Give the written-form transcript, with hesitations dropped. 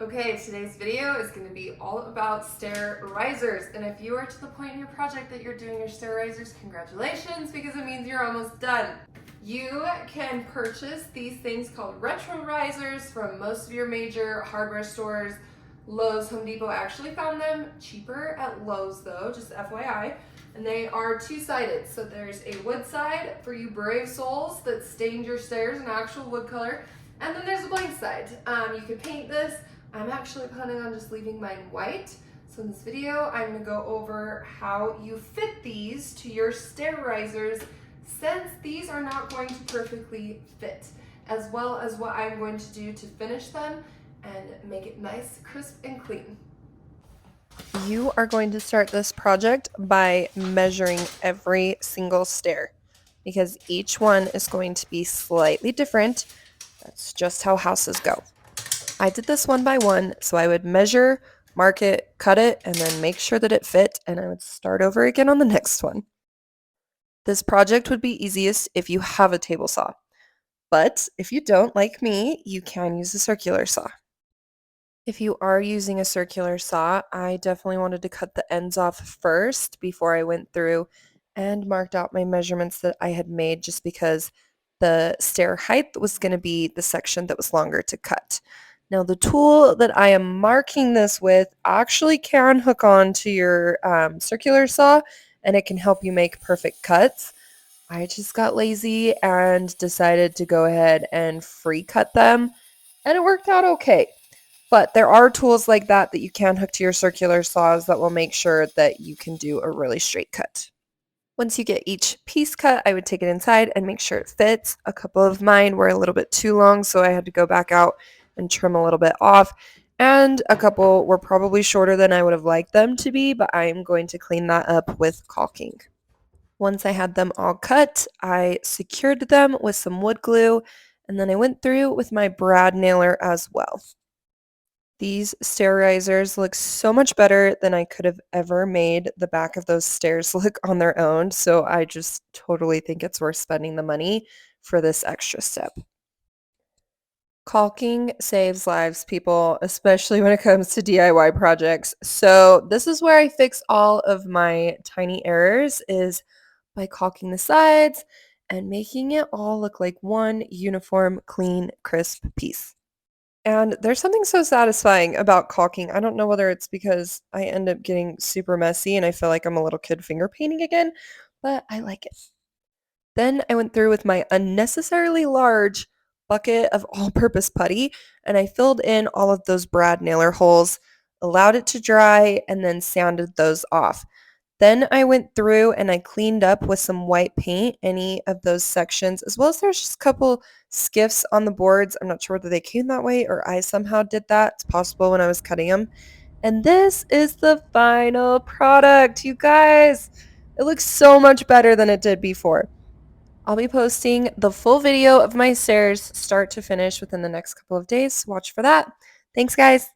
Okay, today's video is going to be all about stair risers, and if you are to the point in your project that you're doing your stair risers, congratulations, because it means you're almost done. You can purchase these things called retro risers from most of your major hardware stores. Lowe's, Home Depot. I actually found them cheaper at Lowe's though, just FYI. And they are two-sided, so there's a wood side for you brave souls that stained your stairs in actual wood color, and then there's a blank side. You could paint this. I'm actually planning on just leaving mine white. So in this video, I'm gonna go over how you fit these to your stair risers, since these are not going to perfectly fit, as well as what I'm going to do to finish them and make it nice, crisp, and clean. You are going to start this project by measuring every single stair, because each one is going to be slightly different. That's just how houses go. I did this one by one, so I would measure, mark it, cut it, and then make sure that it fit, and I would start over again on the next one. This project would be easiest if you have a table saw, but if you don't, like me, you can use a circular saw. If you are using a circular saw, I definitely wanted to cut the ends off first before I went through and marked out my measurements that I had made, just because the stair height was going to be the section that was longer to cut. Now, the tool that I am marking this with actually can hook on to your circular saw, and it can help you make perfect cuts. I just got lazy and decided to go ahead and free cut them, and it worked out okay. But there are tools like that you can hook to your circular saws that will make sure that you can do a really straight cut. Once you get each piece cut, I would take it inside and make sure it fits. A couple of mine were a little bit too long, so I had to go back out and trim a little bit off. And a couple were probably shorter than I would have liked them to be, but I am going to clean that up with caulking. Once I had them all cut, I secured them with some wood glue, and then I went through with my brad nailer as well. These stair risers look so much better than I could have ever made the back of those stairs look on their own, so I just totally think it's worth spending the money for this extra step. Caulking saves lives, people, especially when it comes to DIY projects. So this is where I fix all of my tiny errors, is by caulking the sides and making it all look like one uniform, clean, crisp piece. And there's something so satisfying about caulking. I don't know whether it's because I end up getting super messy and I feel like I'm a little kid finger painting again, but I like it. Then I went through with my unnecessarily large bucket of all-purpose putty, and I filled in all of those brad nailer holes, allowed it to dry, and then sanded those off. Then I went through and I cleaned up with some white paint any of those sections, as well as there's just a couple skiffs on the boards. I'm not sure whether they came that way or I somehow did that. It's possible when I was cutting them. And this is the final product, you guys. It looks so much better than it did before. I'll be posting the full video of my stairs start to finish within the next couple of days. Watch for that. Thanks, guys.